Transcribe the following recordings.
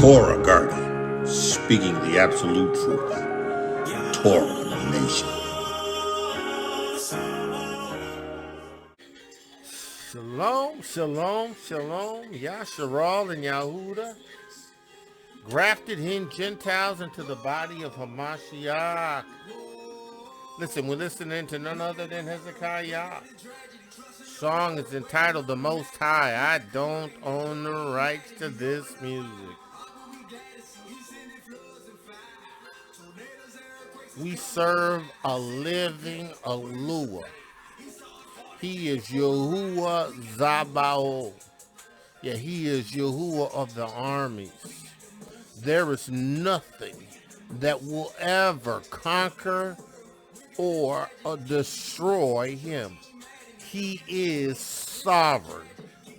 Torah Guardian, speaking the absolute truth. Torah Nation. Shalom, shalom, shalom. Yasharal and Yahudah, grafted in Gentiles into the body of Hamashiach. Listen, we're listening to none other than Hezekiah. Song is entitled The Most High. I don't own the rights to this music. We serve a living allure. He is Yahuah Zabaoth. Yeah, he is Yahuah of the armies. There is nothing that will ever conquer or destroy him. He is sovereign.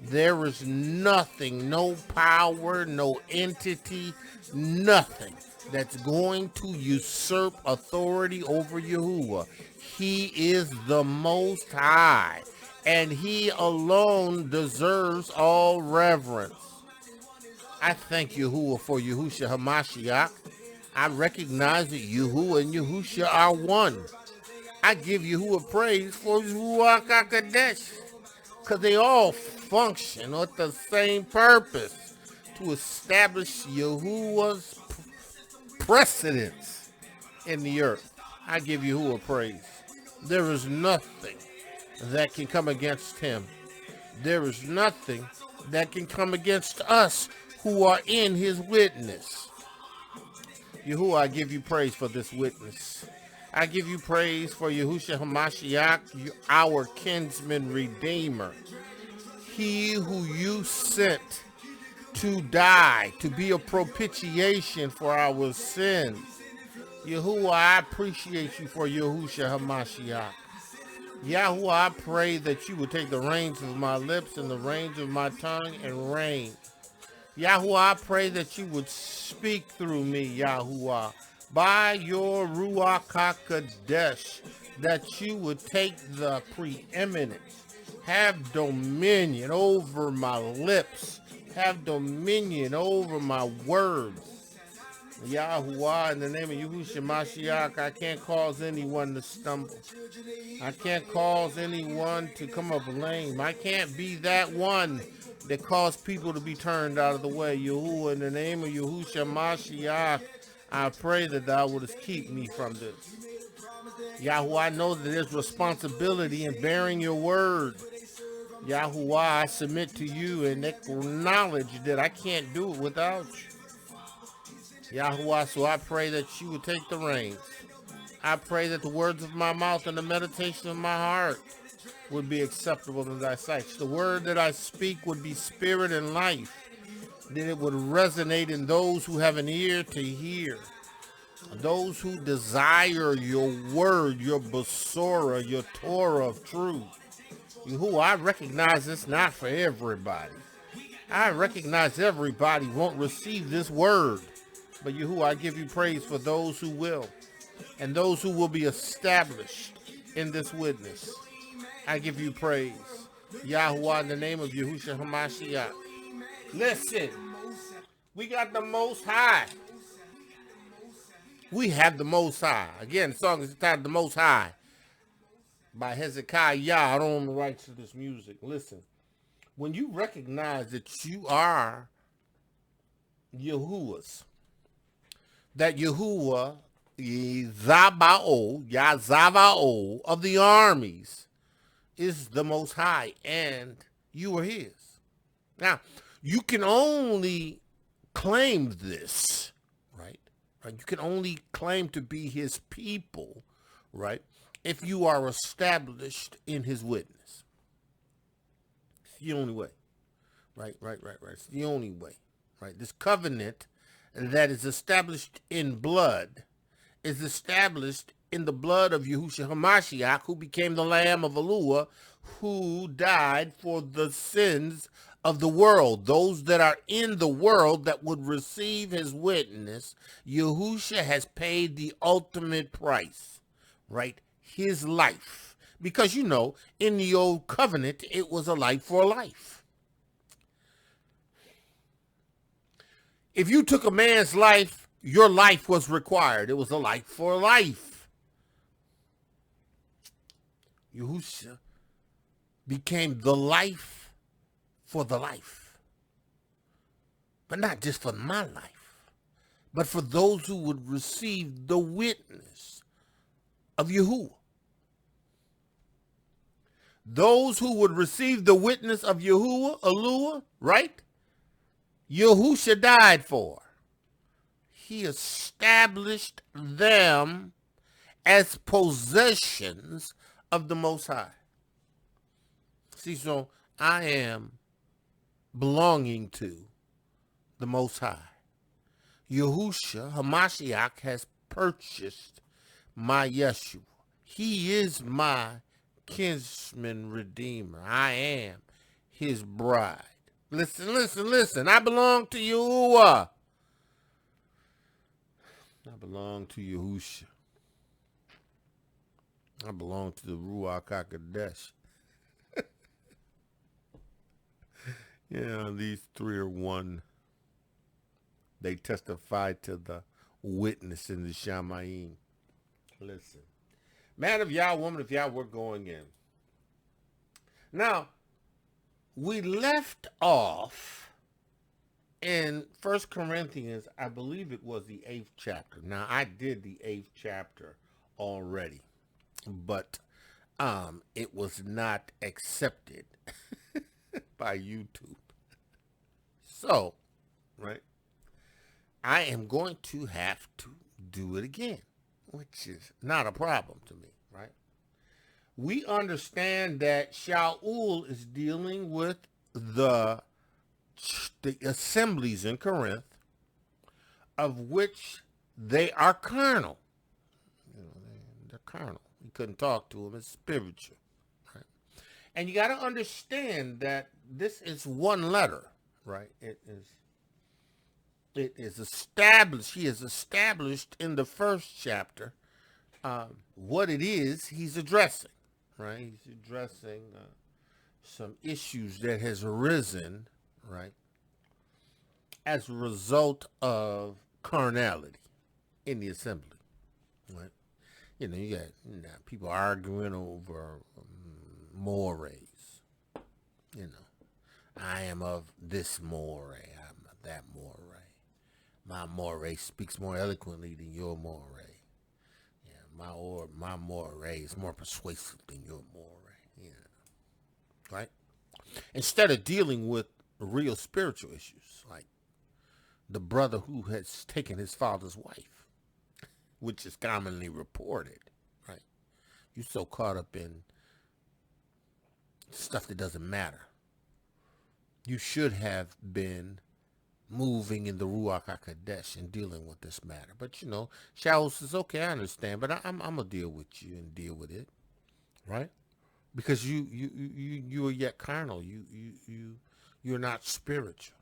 There is nothing, no power, no entity, nothing that's going to usurp authority over Yahuah. He is the Most High, and he alone deserves all reverence. I thank Yahuah for Yahusha HaMashiach. I recognize that Yahuah and Yahusha are one. I give Yahuah praise for Ruach HaKodesh, because they all function with the same purpose, to establish Yahuah's precedence in the earth. I give Yahuah praise. There is nothing that can come against him. There is nothing that can come against us who are in his witness. Yahuah, I give you praise for this witness. I give you praise for Yahusha HaMashiach, our kinsman redeemer. He who you sent to die, to be a propitiation for our sins. Yahuah, I appreciate you for Yahusha HaMashiach. Yahuah, I pray that you would take the reins of my lips and the reins of my tongue and reign. Yahuah, I pray that you would speak through me, Yahuah, by your Ruach HaKodesh, that you would take the preeminence, have dominion over my lips, have dominion over my words. Yahuah, in the name of Yahushua Mashiach, I can't cause anyone to stumble. I can't cause anyone to come up lame. I can't be that one that caused people to be turned out of the way. Yahuah, in the name of Yahushua Mashiach, I pray that thou wouldest keep me from this. Yahuah, I know that there's responsibility in bearing your word. Yahuah, I submit to you and acknowledge that I can't do it without you. Yahuah, so I pray that you would take the reins. I pray that the words of my mouth and the meditation of my heart would be acceptable in thy sight. The word that I speak would be spirit and life, that it would resonate in those who have an ear to hear, those who desire your word, your Basora, your Torah of truth. Yahuah, I recognize it's not for everybody. I recognize everybody won't receive this word. But Yahuah, I give you praise for those who will, and those who will be established in this witness. I give you praise. Yahuah, in the name of Yahushua HaMashiach. Listen, we got the Most High. We have the Most High. Again, the song is entitled The Most High by Hezekiah. I don't own the rights to this music. Listen, when you recognize that you are Yahuah's, that Yahuah, Yazabao of the armies, is the Most High, and you are his. Now, you can only claim this, right? You can only claim to be his people, right, if you are established in his witness. It's the only way. Right. It's the only way, right? This covenant that is established in blood is established in the blood of Yahushua HaMashiach, who became the Lamb of Allure, who died for the sins of the world, those that are in the world that would receive his witness. Yahushua has paid the ultimate price, right? His life. Because, in the old covenant, it was a life for a life. If you took a man's life, your life was required. It was a life for life. Yahusha became the life for the life. But not just for my life, but for those who would receive the witness of Yahuah. Those who would receive the witness of Yahuah, allure, right? Yahusha died for. He established them as possessions of the Most High. See, so I am belonging to the Most High. Yahushua HaMashiach has purchased my Yeshua. He is my kinsman redeemer. I am his bride. Listen, listen, listen. I belong to Yahuah. I belong to Yahusha. I belong to the Ruach HaKodesh. Yeah, these three are one. They testify to the witness in the Shamayim. Listen. Man of Yah, woman of Yah, we're going in. Now, we left off in 1 Corinthians, I believe it was the 8th chapter. Now, I did the 8th chapter already, but it was not accepted by YouTube. So, right, I am going to have to do it again, which is not a problem to me, right? We understand that Shaul is dealing with the assemblies in Corinth, of which they are carnal. You know, they're carnal. You couldn't talk to them. It's spiritual, right? And you got to understand that this is one letter, right? It is established. He is established in the first chapter what it is he's addressing, right? He's addressing some issues that has arisen, right, as a result of carnality in the assembly, right? You know, you got people arguing over mores. You know, I am of this more, I'm of that more. My more speaks more eloquently than your more. Yeah, my more is more persuasive than your more. You know, right? Instead of dealing with real spiritual issues, like the brother who has taken his father's wife, which is commonly reported, right? You're so caught up in stuff that doesn't matter. You should have been moving in the Ruach HaKodesh and dealing with this matter. But, you know, Shaul says, okay, I understand, but I'm going to deal with you and deal with it, right? Because you are yet carnal. You're not spiritual,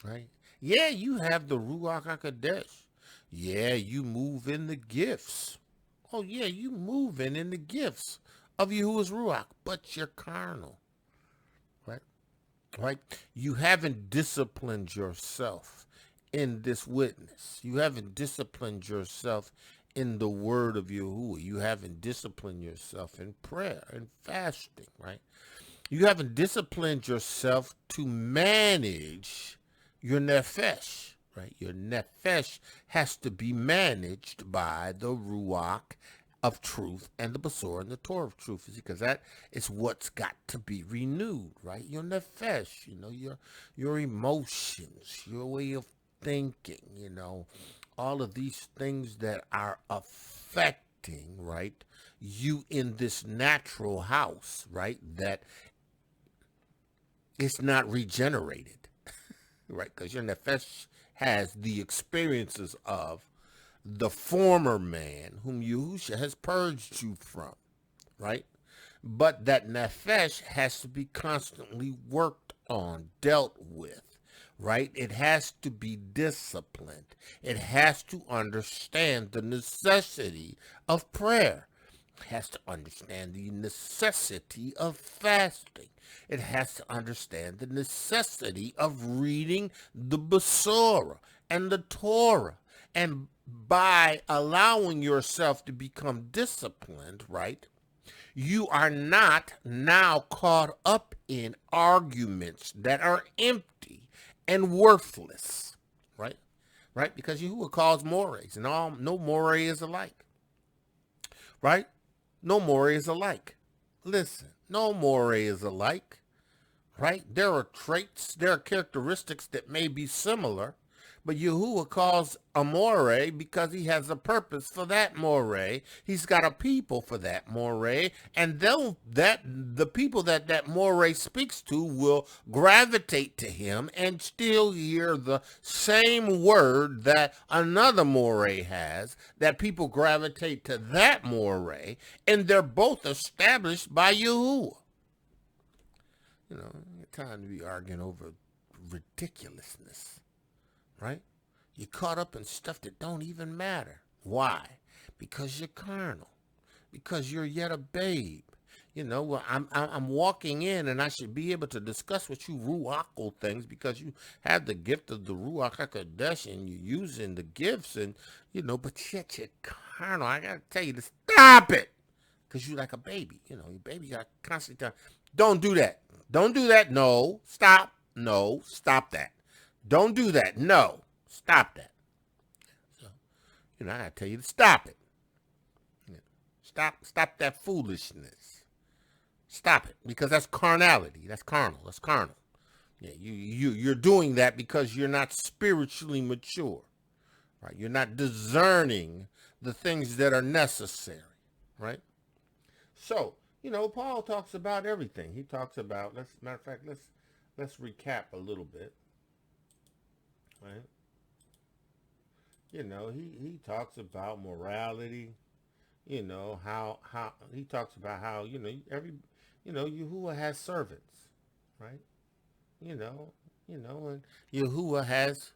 right? Yeah, you have the Ruach HaKodesh. Yeah, you move in the gifts. Oh, yeah, you moving in the gifts of Yahuwah's Ruach, but you're carnal. Right? You haven't disciplined yourself in this witness. You haven't disciplined yourself in the word of Yahuwah. You haven't disciplined yourself in prayer and fasting, right? You haven't disciplined yourself to manage your nefesh, right? Your nefesh has to be managed by the Ruach of truth and the Basor and the Torah of truth, because that is what's got to be renewed, right? Your nefesh, you know, your emotions, your way of thinking, you know, all of these things that are affecting, right, you in this natural house, right, that it's not regenerated, right, because your nefesh has the experiences of the former man whom Yahusha has purged you from, right? But that nefesh has to be constantly worked on, dealt with, right? It has to be disciplined. It has to understand the necessity of prayer. has to understand the necessity of fasting. It has to understand the necessity of reading the Besorah and the Torah. And by allowing yourself to become disciplined, right, you are not now caught up in arguments that are empty and worthless, right? Right? Because Yahuah calls mores, and no more is alike, right? No more is alike. Listen, no more is alike, right? There are traits, there are characteristics that may be similar, but Yahuah calls a more because he has a purpose for that more. He's got a people for that more, and the people that more speaks to will gravitate to him and still hear the same word that another more has, that people gravitate to that more, and they're both established by Yahuah. You know, time to be arguing over ridiculousness. Right? You're caught up in stuff that don't even matter. Why? Because you're carnal. Because you're yet a babe. You know, well, I'm walking in, and I should be able to discuss with you ruachal things because you have the gift of the Ruach HaKodesh and you're using the gifts, and you know, but yet you're carnal. I gotta tell you to stop it, because you're like a baby. You know, your baby got constantly telling, don't do that. Don't do that. No, stop. No, stop that. Don't do that. No, stop that. So, you know, I gotta tell you to stop it. Stop that foolishness. Stop it, because that's carnality. That's carnal. That's carnal. Yeah, you're doing that because you're not spiritually mature, right? You're not discerning the things that are necessary, right? So, you know, Paul talks about everything. He talks about, let's recap a little bit. Right? You know, he talks about morality, you know, how he talks about how, you know, Yahuah has servants, right? You know, and Yahuah has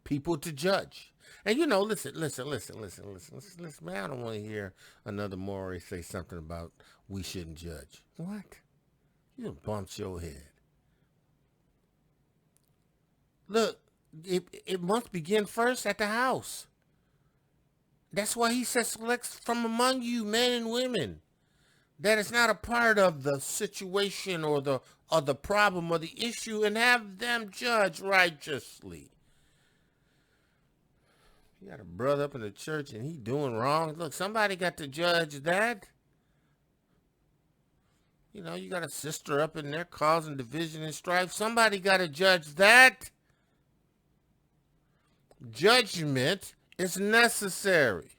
people to judge. And you know, listen, man, I don't want to hear another Maury say something about we shouldn't judge. What? You bumped your head. Look, it must begin first at the house. That's why he says select from among you men and women. That is not a part of the situation or the problem or the issue, and have them judge righteously. You got a brother up in the church and he doing wrong. Look, somebody got to judge that. You know, you got a sister up in there causing division and strife. Somebody got to judge that. Judgment is necessary,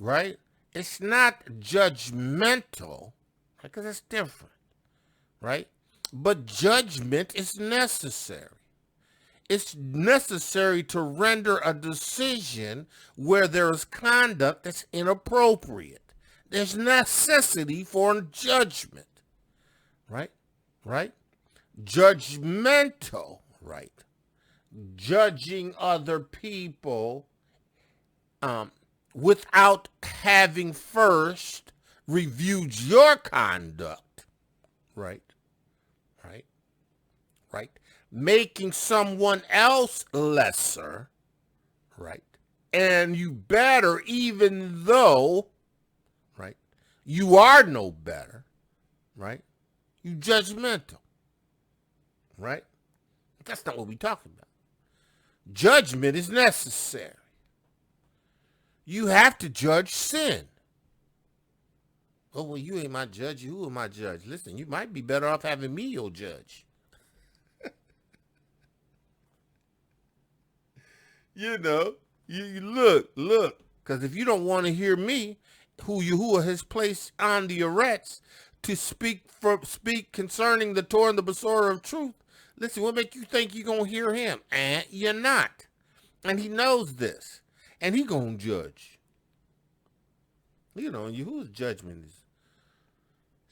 right? It's not judgmental, because it's different, right? But judgment is necessary. It's necessary to render a decision where there is conduct that's inappropriate. There's necessity for judgment, right? Right? Judgmental, right? Judging other people without having first reviewed your conduct, right? Right? Right? Making someone else lesser, right? And you better, even though, right, you are no better, right? You judgmental, right? That's not what we're talking about. Judgment is necessary. You have to judge sin. Oh, well, you ain't my judge. You are my judge. Listen, you might be better off having me your judge. You know, you look, because if you don't want to hear me, who Yahuah has placed on the arets to speak concerning the Torah and the Besorah of truth, listen, what make you think you're going to hear him? And you're not. And he knows this. And he going to judge. You know, Yahuah's judgment is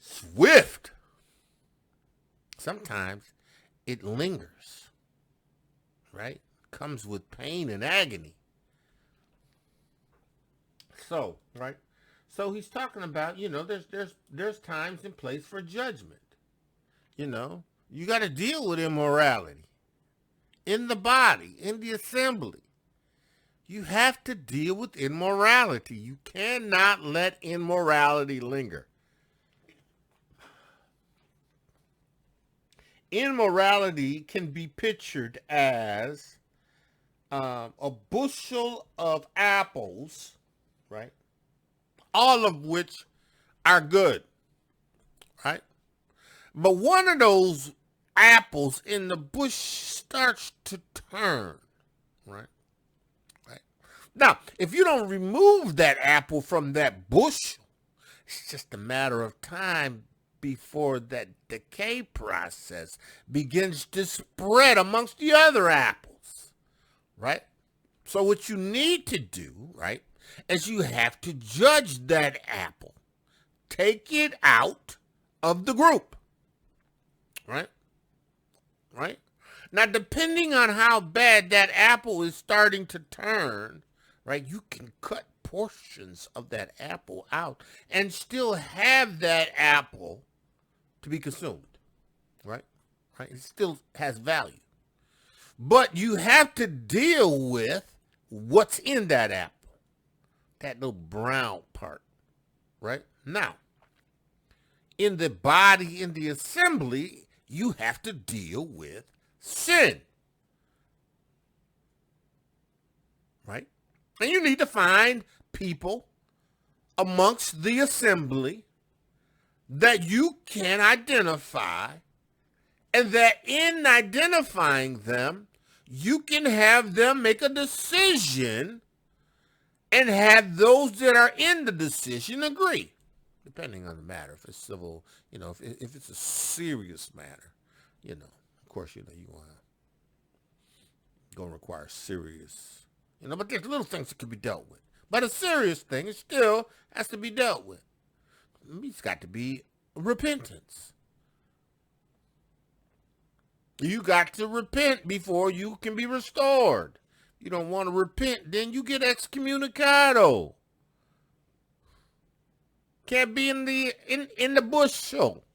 swift. Sometimes it lingers, right? Comes with pain and agony. So, right? So he's talking about, there's times and place for judgment. You got to deal with immorality in the body, in the assembly. You have to deal with immorality. You cannot let immorality linger. Immorality can be pictured as a bushel of apples, right? All of which are good, right? But one of those apples in the bush starts to turn, right? Right. Now, if you don't remove that apple from that bushel, it's just a matter of time before that decay process begins to spread amongst the other apples, right? So what you need to do, right, is you have to judge that apple. Take it out of the group, right? Right? Now, depending on how bad that apple is starting to turn, right, you can cut portions of that apple out and still have that apple to be consumed, right? Right? It still has value. But you have to deal with what's in that apple, that little brown part, right? Now, in the body, in the assembly, you have to deal with sin, right? And you need to find people amongst the assembly that you can identify, and that in identifying them, you can have them make a decision and have those that are in the decision agree, depending on the matter. If it's civil, if it's a serious matter, of course, you want to go require serious, but there's little things that can be dealt with. But a serious thing, it still has to be dealt with. It's got to be repentance. You got to repent before you can be restored. You don't want to repent, then you get excommunicado. Can't be in the bushel.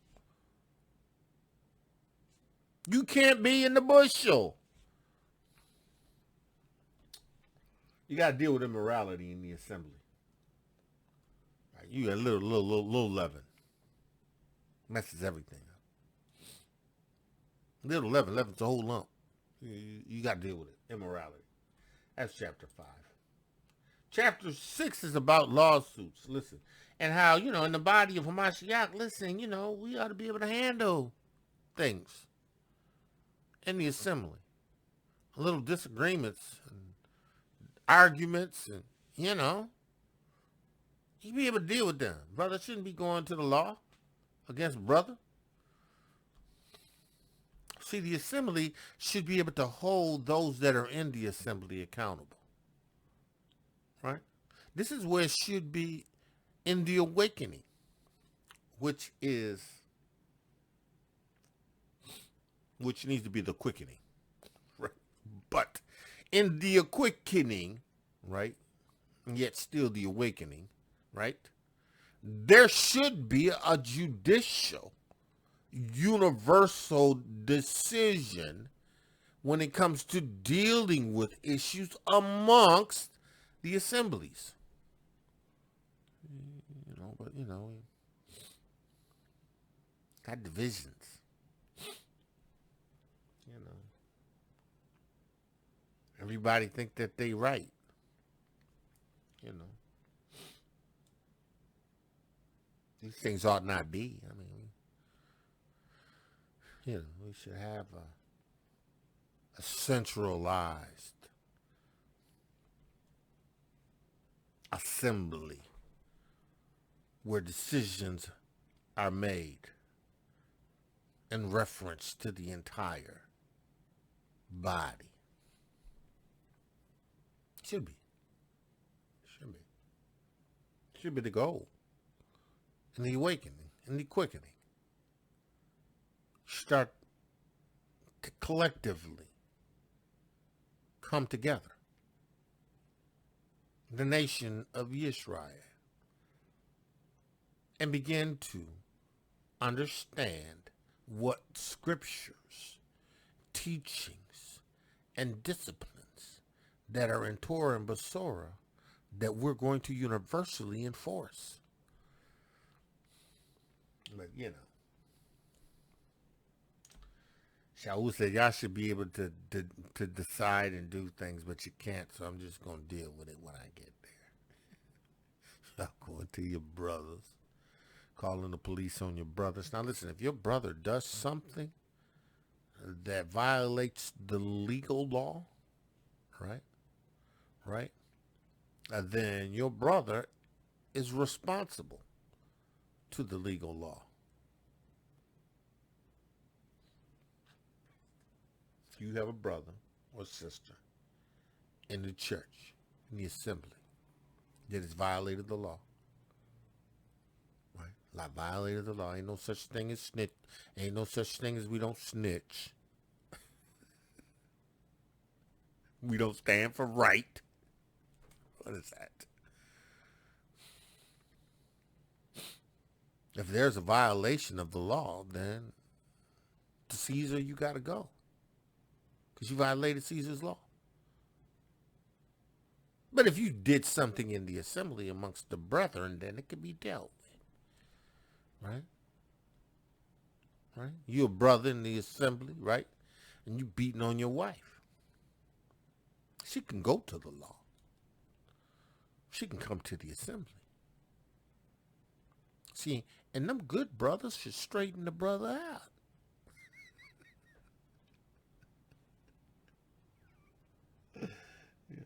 You can't be in the bushel. You got to deal with immorality in the assembly. Right, you got a little leaven. Messes everything up. Little leaven's a whole lump. You got to deal with it. Immorality. That's chapter 5. Chapter 6 is about lawsuits. Listen. And how, in the body of Hamashiach, listen, we ought to be able to handle things in the assembly. A little disagreements and arguments and, you be able to deal with them. Brother shouldn't be going to the law against brother. See, the assembly should be able to hold those that are in the assembly accountable. Right? This is where it should be in the awakening, which needs to be the quickening. Right? But in the quickening, right, yet still the awakening, right, there should be a judicial universal decision when it comes to dealing with issues amongst the assemblies. But got divisions. Everybody think that they right. These things ought not be. We should have a centralized assembly where decisions are made in reference to the entire body. Should be. Should be the goal. In the awakening, in the quickening. Start to collectively come together. The nation of Israel. and begin to understand what scriptures, teachings, and disciplines that are in Torah and Basora that we're going to universally enforce. But, you know, Yahuah said y'all should be able to decide and do things, but you can't, so I'm just going to deal with it when I get there. Y'all going to your brothers, calling the police on your brothers. Now listen, if your brother does something that violates the legal law, right, then your brother is responsible to the legal law. If you have a brother or sister in the church, in the assembly, that has violated the law, right? Like violated the law. Ain't no such thing as snitch. Ain't no such thing as we don't snitch. We don't stand for right. What is that? If there's a violation of the law, then to Caesar you got to go. Because you violated Caesar's law. But if you did something in the assembly amongst the brethren, then it could be dealt with. Right? Right? You're a brother in the assembly, right? And you beating on your wife. She can go to the law. She can come to the assembly. See, and them good brothers should straighten the brother out.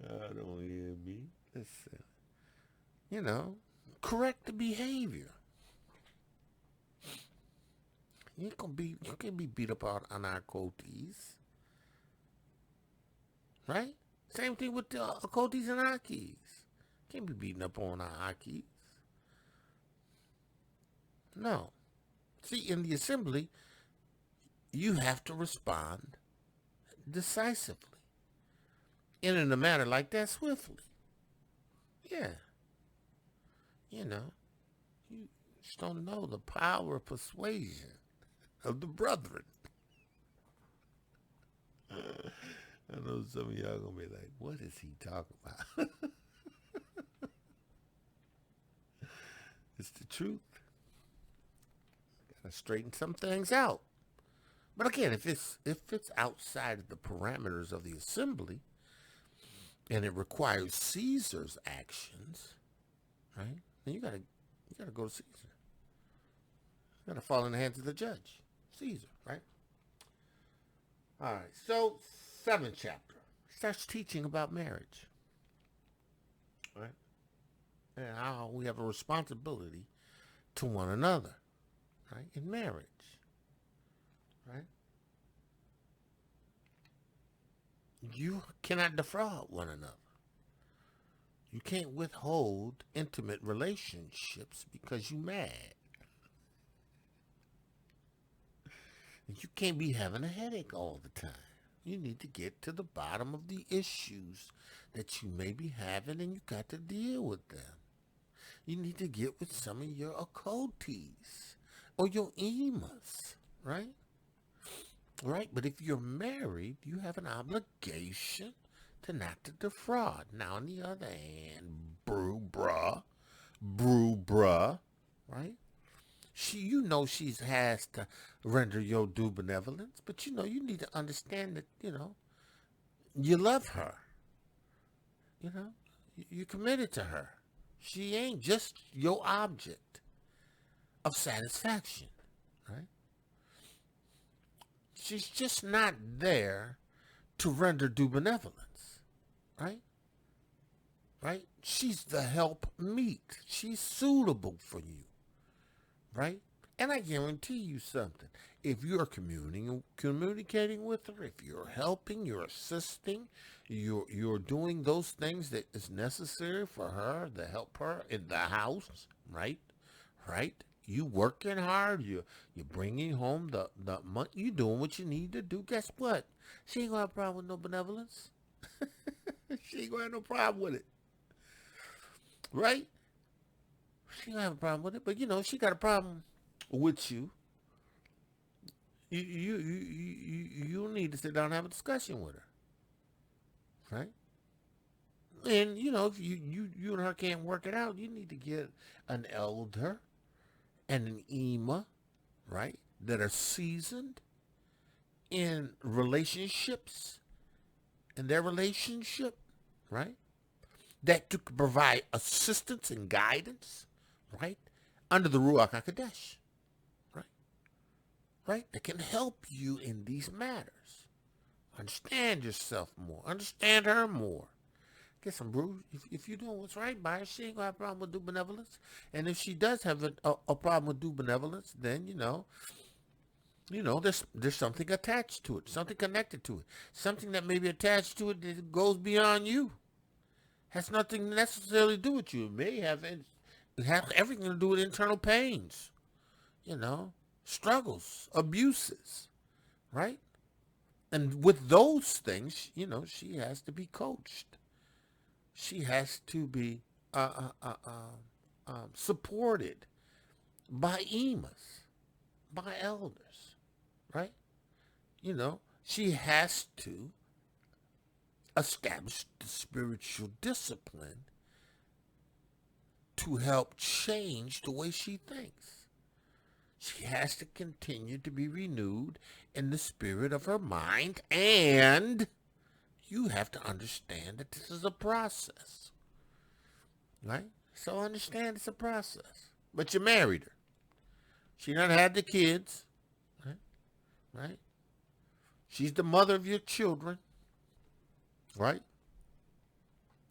I don't hear me. Listen. You know, correct the behavior. You can't be beat up on our kotis. Right? Same thing with the kotis and akis. Can't be beating up on our akis. No. See, in the assembly, you have to respond decisively. And in a manner like that, swiftly. Yeah. You know, you just don't know the power of persuasion of the brethren. I know some of y'all gonna be like, what is he talking about? It's the truth. Gotta straighten some things out. But again, if it's outside of the parameters of the assembly, and it requires Caesar's actions, right? Then you gotta go to Caesar. You gotta fall in the hands of the judge, Caesar, right? All right. So 7th chapter starts teaching about marriage, right? And how we have a responsibility to one another, right? In marriage, right? You cannot defraud one another. You can't withhold intimate relationships because you're mad. You can't be having a headache all the time. You need to get to the bottom of the issues that you may be having, and you got to deal with them. You need to get with some of your occultes or your emas, right? Right? But if you're married, you have an obligation to not to defraud. Now, on the other hand, brew bruh, right? She has to render your due benevolence, but you need to understand that, you love her. You're committed to her. She ain't just your object of satisfaction, right? She's just not there to render due benevolence, right? Right? She's the help meet. She's suitable for you, right? And I guarantee you something. If you're communicating with her, if you're helping, you're assisting, you're doing those things that is necessary for her to help her in the house, right? Right? You working hard. You're bringing home the money. You doing what you need to do. Guess what? She ain't gonna have a problem with no benevolence. She ain't gonna have no problem with it, right? She don't have a problem with it, but she got a problem with you. You need to sit down and have a discussion with her, right? And if you and her can't work it out, you need to get an elder and an ema, right, that are seasoned in relationships, in their relationship, right, that to provide assistance and guidance, right, under the Ruach HaKodesh, right, that can help you in these matters. Understand yourself more. Understand her more. Get some brew. If you're doing what's right by her, she ain't gonna have a problem with due benevolence. And if she does have a problem with due benevolence, then there's something attached to it, something connected to it, something that may be attached to it that goes beyond you. Has nothing necessarily to do with you. It may have everything to do with internal pains, struggles, abuses, right? And with those things, she has to be coached. She has to be supported by emas, by elders, right? She has to establish the spiritual discipline to help change the way she thinks. She has to continue to be renewed in the spirit of her mind, and you have to understand that this is a process, right? So understand it's a process. But you married her. She done had the kids, right? She's the mother of your children, right?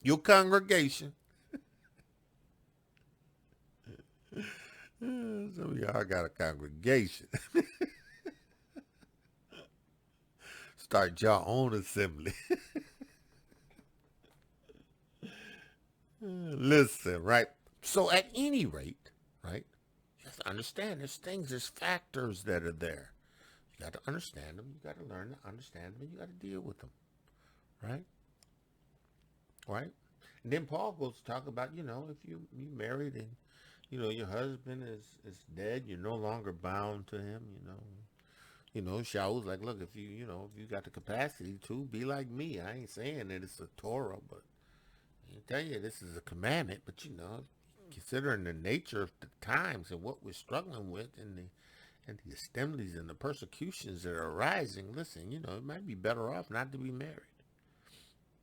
Your congregation. Some of y'all got a congregation. Start your own assembly. Listen, right? So at any rate, right, you have to understand there's factors that are there. You got to understand them. You got to learn to understand them. And you got to deal with them, right? Right? And then Paul goes to talk about, if you married and, your husband is dead, you're no longer bound to him, Shaul's like, look, if you got the capacity to be like me, I ain't saying that it's a Torah, but I tell you this is a commandment, but considering the nature of the times and what we're struggling with and the assemblies and the persecutions that are arising, listen, it might be better off not to be married.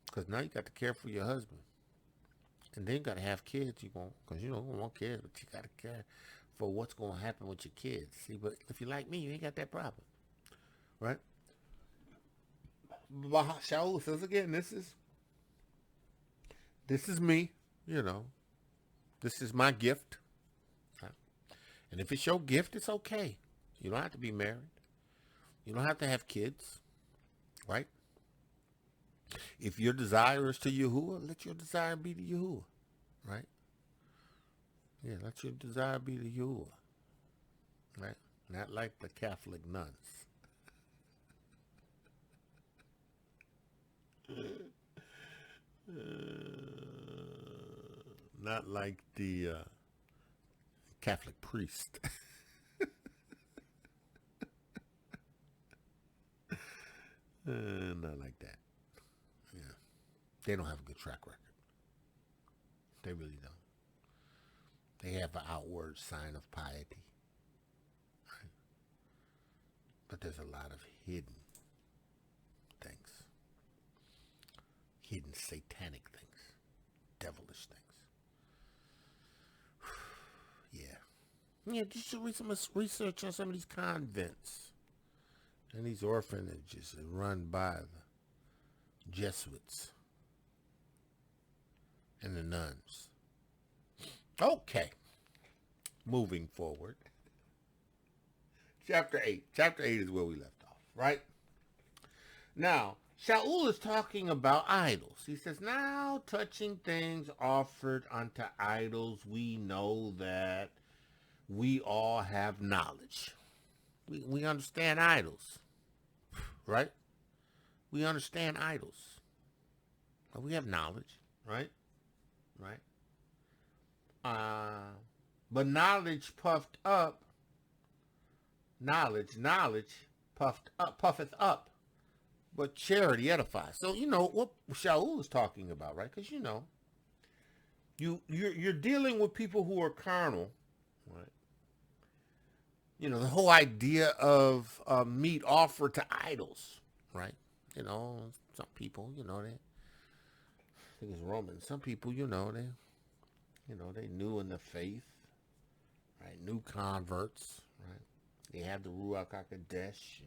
Because now you got to care for your husband. And then you got to have kids, because you don't want kids, but you got to care for what's going to happen with your kids. See, but if you're like me, you ain't got that problem. Right? Shaul says again, this is me, this is my gift. Right? And if it's your gift, it's okay. You don't have to be married. You don't have to have kids. Right? If your desire is to Yahuah, let your desire be to Yahuah, right? Yeah, let your desire be to Yahuah, right? Not like the Catholic nuns. Not like the Catholic priest. Not like that. They don't have a good track record. They really don't. They have an outward sign of piety. Right? But there's a lot of hidden things. Hidden satanic things. Devilish things. Yeah, just to read some research on some of these convents and these orphanages run by the Jesuits and the nuns. Okay. Moving forward. Chapter 8. Chapter 8 is where we left off, right? Now, Shaul is talking about idols. He says, now touching things offered unto idols, we know that we all have knowledge. We understand idols, right? We understand idols. We have knowledge, right? Right? But knowledge puffed up, knowledge puffeth up. But charity edifies. So you know what Shaul is talking about, right? Because you know, you're dealing with people who are carnal, right? You know, the whole idea of meat offered to idols, right? You know, some people, you know, I think it's Romans. Some people, they new in the faith, right? New converts, right? They have the Ruach HaKodesh,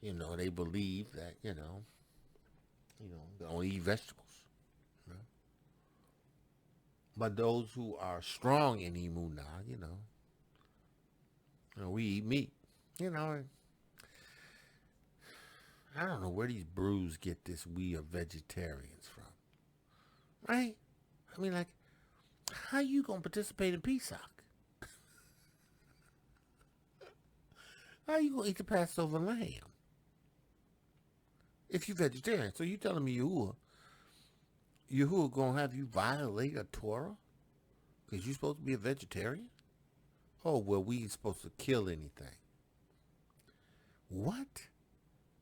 and they believe that, they only eat vegetables. You know? But those who are strong in Emunah, we eat meat. I don't know where these brews get this "we are vegetarians" from, right? I mean, like, how you gonna participate in Pesach? How you gonna eat the Passover lamb if you vegetarian? So you telling me Yahuah gonna have you violate a Torah because you supposed to be a vegetarian? Oh, well, we ain't supposed to kill anything. What?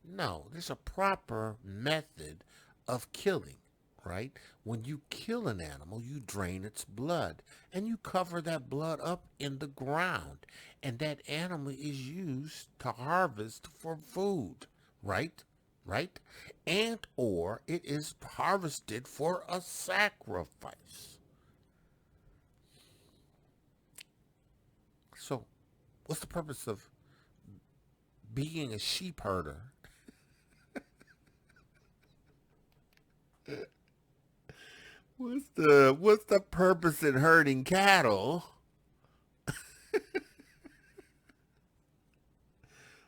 No, there's a proper method of killing, right? When you kill an animal, you drain its blood, and you cover that blood up in the ground, and that animal is used to harvest for food, right? Right? And or it is harvested for a sacrifice. So, what's the purpose of being a sheep herder? What's the purpose in herding cattle?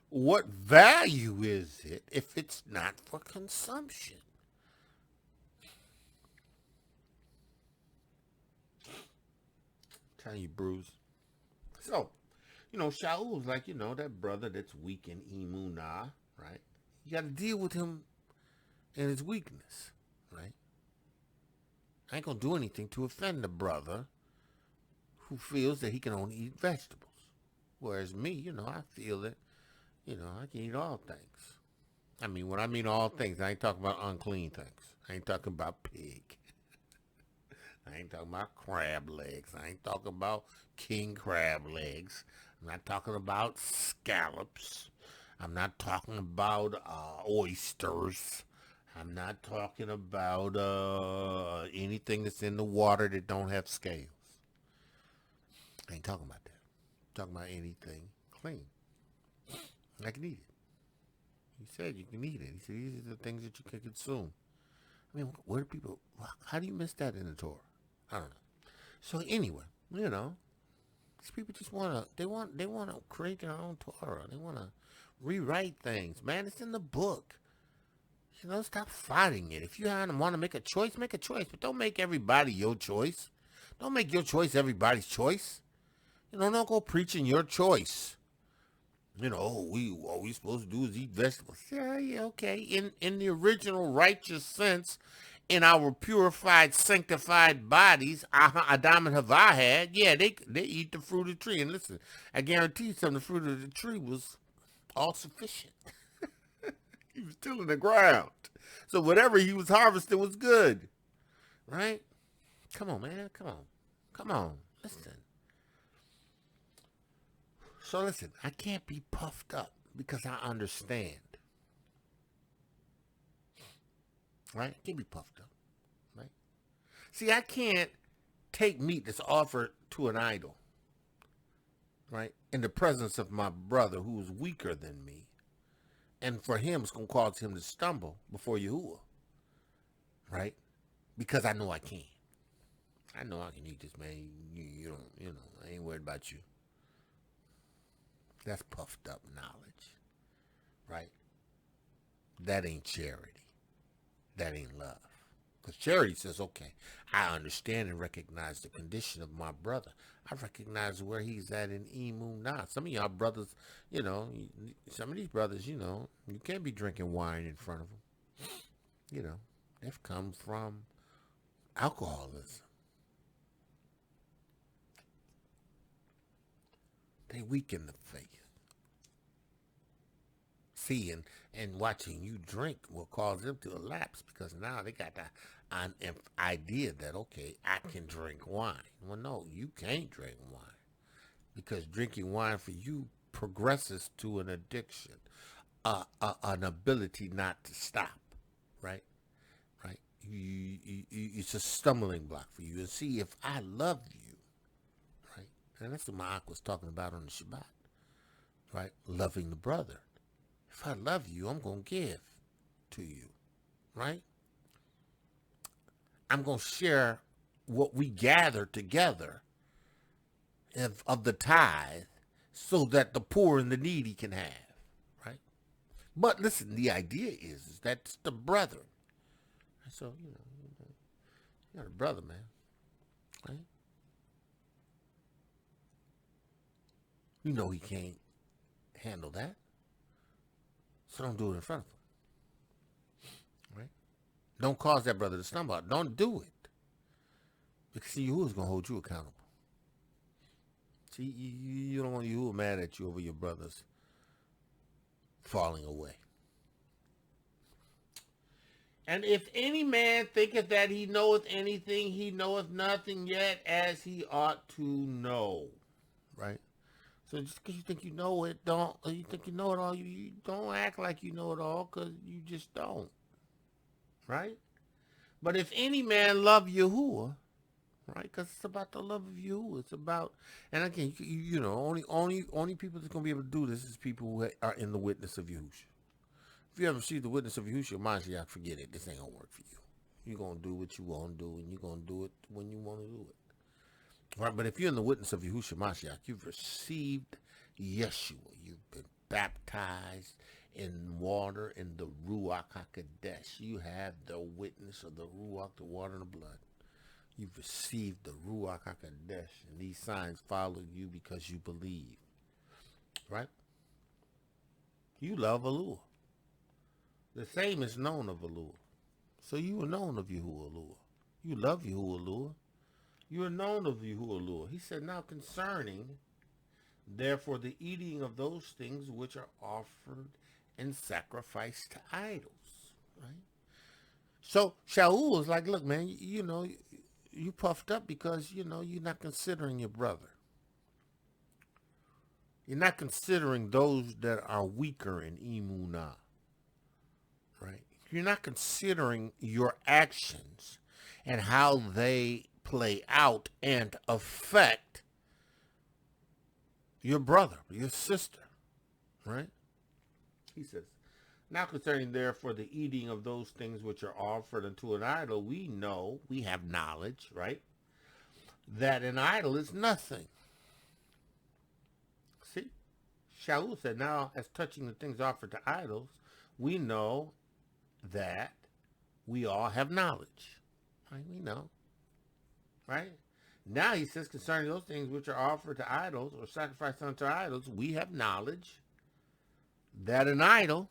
What value is it if it's not for consumption? Tell you, Bruce. So, Shaul's like, that brother that's weak in Emunah, right? You got to deal with him and his weakness, right? I ain't gonna do anything to offend the brother who feels that he can only eat vegetables. Whereas me, I feel that, I can eat all things. I mean, when I mean all things, I ain't talking about unclean things. I ain't talking about pig. I ain't talking about crab legs. I ain't talking about king crab legs. I'm not talking about scallops. I'm not talking about oysters. I'm not talking about anything that's in the water that don't have scales. I ain't talking about that. I'm talking about anything clean. I can eat it. He said you can eat it. He said these are the things that you can consume. I mean, where do people? How do you miss that in the Torah? I don't know. So anyway, these people just they want to create their own Torah. They want to rewrite things. Man, it's in the book. Stop fighting it. If you want to make a choice, but don't make everybody your choice. Don't make your choice everybody's choice. Don't go preaching your choice. All we supposed to do is eat vegetables. Yeah, okay. In the original righteous sense, in our purified, sanctified bodies, Adam and Havah had, they eat the fruit of the tree. And listen, I guarantee you the fruit of the tree was all sufficient. He was still in the ground. So whatever he was harvesting was good. Right? Come on, man. Come on. Listen. So listen, I can't be puffed up because I understand. Right? I can't be puffed up. Right? See, I can't take meat that's offered to an idol. Right? In the presence of my brother who is weaker than me. And for him, it's going to cause him to stumble before Yahuah. Right? Because I know I can. I know I can eat this, man. I ain't worried about you. That's puffed up knowledge. Right? That ain't charity. That ain't love. Because charity says, okay, I understand and recognize the condition of my brother. I recognize where he's at in Emunah. Some of y'all brothers, some of these brothers, you can't be drinking wine in front of them. They've come from alcoholism. They weaken the faith. See, and watching you drink will cause them to elapse because now they got the idea that, okay, I can drink wine. Well, no, you can't drink wine because drinking wine for you progresses to an addiction, an ability not to stop, right? Right? It's a stumbling block for you. And see, if I love you, right? And that's what Ma'ak was talking about on the Shabbat, right? Loving the brother. If I love you, I'm going to give to you, right? I'm going to share what we gather together of the tithe so that the poor and the needy can have, right? But listen, the idea is that it's the brethren. So, you're a brother, man, right? You know he can't handle that. So don't do it in front of him, right? Don't cause that brother to stumble out. Don't do it. Because see, Yahuwah's going to hold you accountable. See, you don't want Yahuwah mad at you over your brothers falling away. And if any man thinketh that he knoweth anything, he knoweth nothing yet as he ought to know, right? So just because you think you know it, you think you know it all, you don't act like you know it all because you just don't, right? But if any man love Yahuwah, right? Because it's about the love of Yahuwah. It's about, and again, only people that's going to be able to do this is people who are in the witness of Yahusha. If you ever see the witness of Yahuwah, Mashiach, forget it. This ain't going to work for you. You're going to do what you want to do, and you're going to do it when you want to do it. Right, but if you're in the witness of Yahuwah Mashiach, you've received Yeshua. You've been baptized in water in the Ruach HaKodesh. You have the witness of the Ruach, the water and the blood. You've received the Ruach HaKodesh, and these signs follow you because you believe. Right? You love allure. The same is known of allure. So you are known of Yahuah-Allure. You love Yahuah-Allure. You are known of Yahuah-Allure. He said, now concerning, therefore, the eating of those things which are offered and sacrificed to idols, right? So Shaul is like, look, man, you puffed up because, you're not considering your brother. You're not considering those that are weaker in Emunah, right? You're not considering your actions and how they play out and affect your brother, your sister, right? He says, now concerning therefore the eating of those things which are offered unto an idol, we know, we have knowledge, right, that an idol is nothing. See, Shaul said, now as touching the things offered to idols, we know that we all have knowledge, right? We know. Right? Now he says concerning those things which are offered to idols or sacrificed unto idols, we have knowledge that an idol,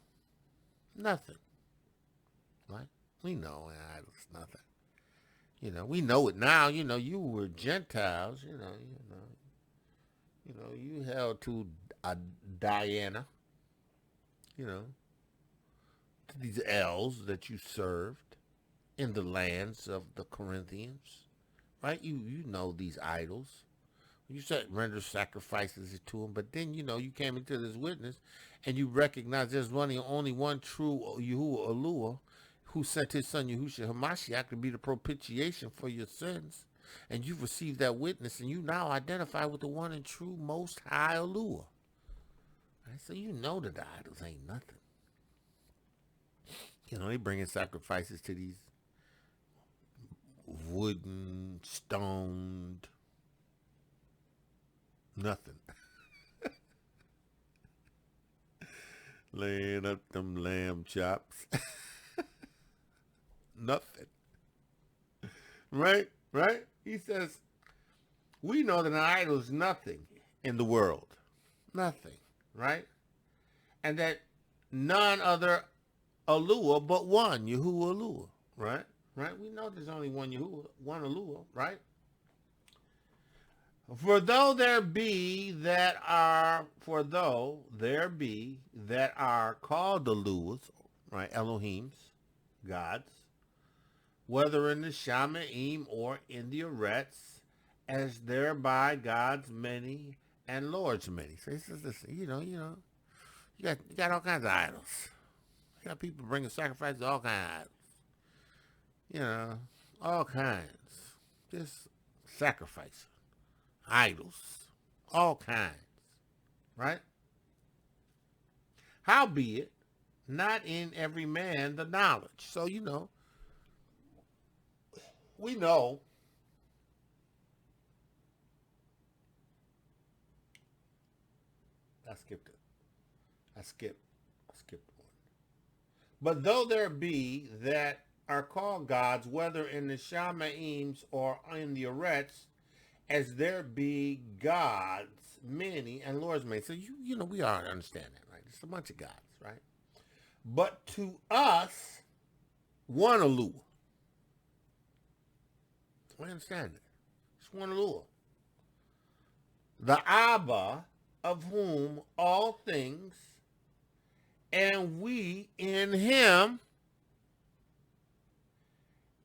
nothing. Right? We know an idol is nothing. We know it now. You were Gentiles. You held to a Diana. To these elves that you served in the lands of the Corinthians. Right? You know these idols. You said render sacrifices to them, but then, you came into this witness and you recognize there's only one true Yahuah-Allure who sent his son Yahushua HaMashiach to be the propitiation for your sins. And you've received that witness and you now identify with the one and true most high allure. Right? So you know that the idols ain't nothing. They bringing sacrifices to these wooden, stoned, nothing. Laying up them lamb chops. Nothing. Right? He says, we know that an idol is nothing in the world. Nothing. Right? And that none other allure but one, Yahuah-Allure. Right? Right? We know there's only one Yahuwah, one allure, right? For though there be that are called the allures, right, Elohims, gods, whether in the Shamaim or in the Arets, as thereby gods many and lords many. So he says, listen, you got all kinds of idols. You got people bringing sacrifices, all kinds of idols. All kinds. Just sacrifice. Idols. All kinds. Right? Howbeit, not in every man the knowledge. So, we know I skipped it. I skipped one. But though there be that are called gods, whether in the Shamaims or in the Arets, as there be gods many and lords many. So we all understand that, right? It's a bunch of gods, right? But to us, one allure. We understand that. It's one allure. The Abba, of whom all things, and we in him,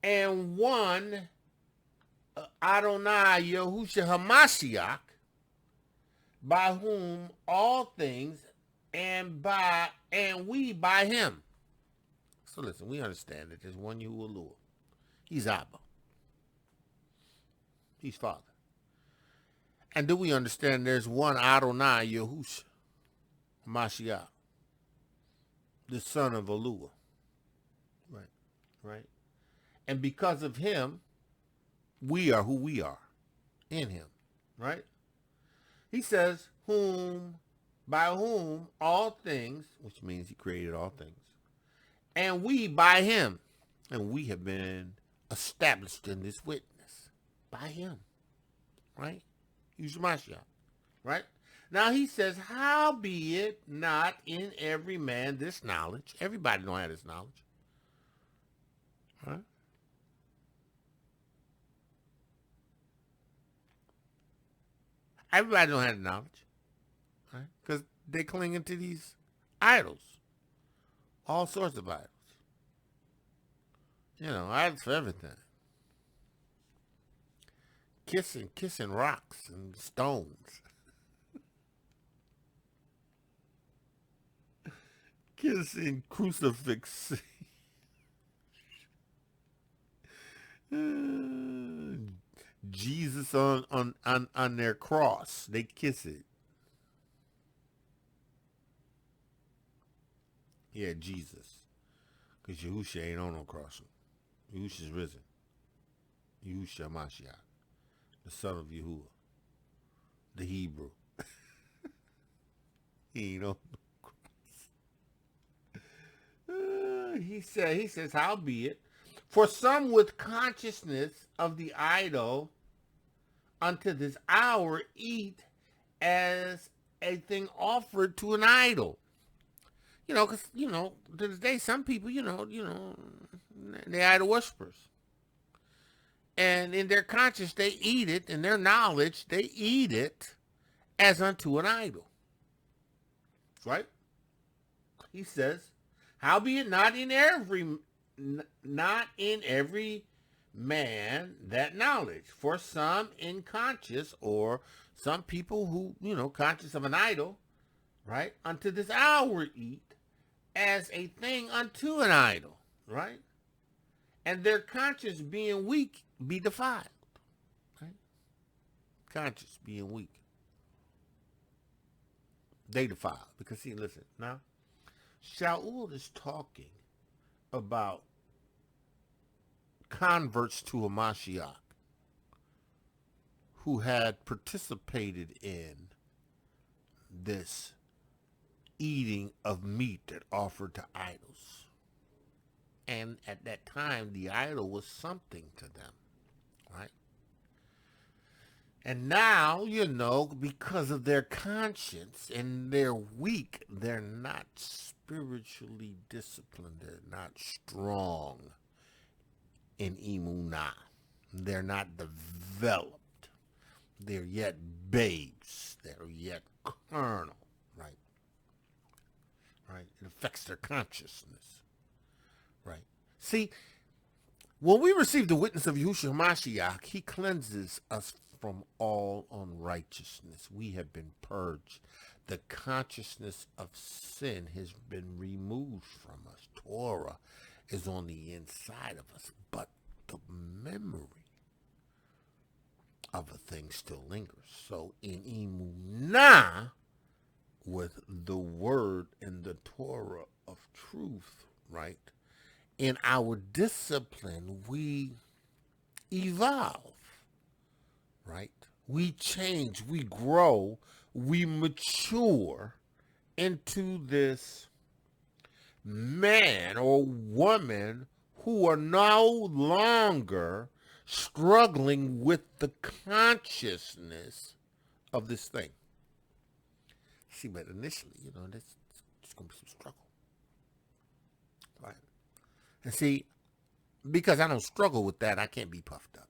and one Yahuah-Yahusha the Mashiach, by whom all things, and we by him. So listen, we understand that there's one Yahuah. He's Abba. He's Father. And do we understand there's one Yahuah Mashiach, the son of allure? Right. And because of him, we are who we are in him, right? He says, by whom all things, which means he created all things, and we by him, and we have been established in this witness by him, right? Yahuah Mashiach, right? Now he says, howbeit not in every man this knowledge. Everybody don't have this knowledge, right? Everybody don't have the knowledge, right? Because they clinging to these idols, all sorts of idols. Idols for everything. Kissing rocks and stones. Kissing crucifix. Jesus on their cross. They kiss it. Yeah, Jesus. Because Yahushua ain't on no cross. Yahushua's risen. Yahuah Mashiach, the son of Yahuwah, the Hebrew. He ain't on no cross. He says, howbeit, for some with consciousness of the idol unto this hour eat as a thing offered to an idol. Because, to this day, some people, they idol worshippers. And in their conscience, they eat it. In their knowledge, they eat it as unto an idol. Right? He says, howbeit not in every man that knowledge. For some inconscious, or some people who, conscious of an idol, right, unto this hour eat as a thing unto an idol, right? And their conscience being weak be defiled, right? Conscience being weak. They defile. Because see, listen, now, Shaul is talking about converts to a Mashiach who had participated in this eating of meat that offered to idols. And at that time, the idol was something to them, right? And now, because of their conscience and they're weak, they're not spiritually disciplined. They're not strong in emunah. They're not developed. They're yet babes. They're yet carnal, right? Right? It affects their consciousness, right? See, when we receive the witness of Yahuah-Yahusha the Mashiach, he cleanses us from all unrighteousness. We have been purged. The consciousness of sin has been removed from us. Torah is on the inside of us, but the memory of a thing still lingers. So in emunah, with the word and the Torah of truth, right? In our discipline, we evolve, right? We change, we grow, we mature into this man or woman who are no longer struggling with the consciousness of this thing. See, but initially, there's going to be some struggle. Right? And see, because I don't struggle with that, I can't be puffed up.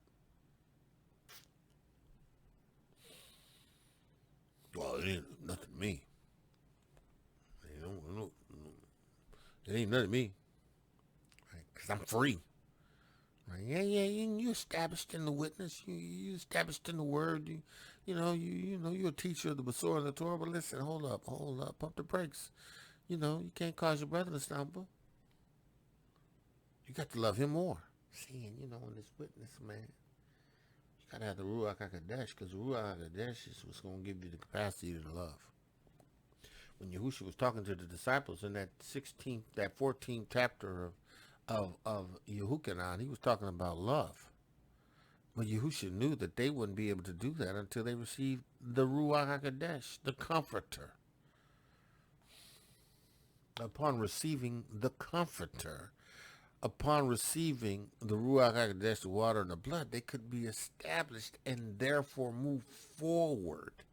Well, it ain't nothing to me. It ain't nothing to me. Right? Because I'm free. Right? Yeah, you established in the witness. You established in the word. You're a teacher of the Basora and the Torah. But listen, hold up, pump the brakes. You can't cause your brother to stumble. You got to love him more. Seeing, in this witness, man, you got to have the Ruach HaKodesh, because the Ruach HaKodesh is what's going to give you the capacity to love. When Yahushua was talking to the disciples in that 14th chapter of Yehukanan, he was talking about love. But Yahushua knew that they wouldn't be able to do that until they received the Ruach HaKodesh, the Comforter. Upon receiving the Comforter, upon receiving the Ruach HaKodesh, the water and the blood, they could be established and therefore move forward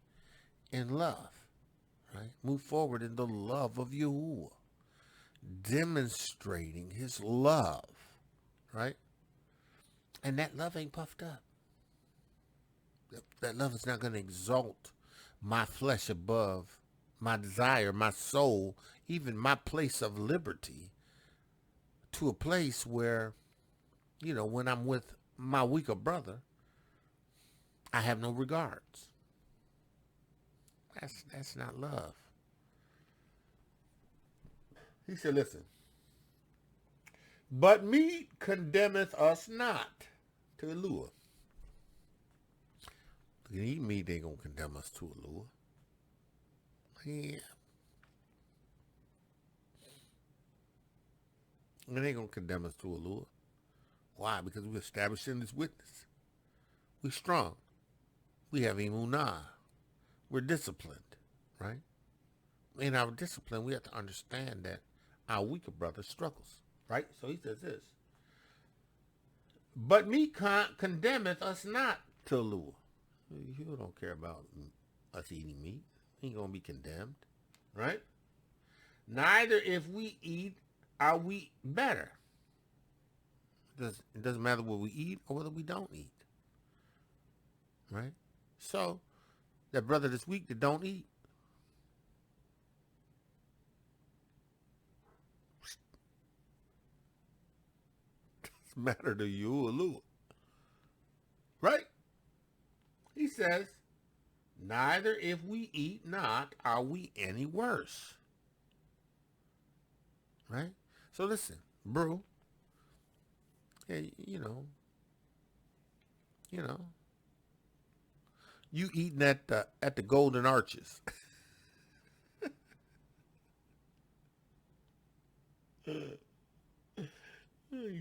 in love, right? Move forward in the love of Yahuwah, demonstrating his love, right? And that love ain't puffed up. That love is not going to exalt my flesh above my desire, my soul, even my place of liberty, to a place where, when I'm with my weaker brother, I have no regards. That's not love. He said, listen, but meat condemneth us not to allure. Eat meat, they gonna condemn us to allure. Yeah. And they gonna condemn us to allure. Why? Because we're established in this witness. We're strong. We have emunah. We're disciplined, right? In our discipline, we have to understand that our weaker brother struggles, right? So he says this, but meat condemneth us not to allure. You don't care about us eating meat. He ain't going to be condemned, right? Neither if we eat are we better. It doesn't matter what we eat or whether we don't eat, right? So that brother this week that don't eat, doesn't matter to you or Lua, right? He says, neither if we eat not are we any worse. Right? So listen, bro. Hey, you eating at the Golden Arches. You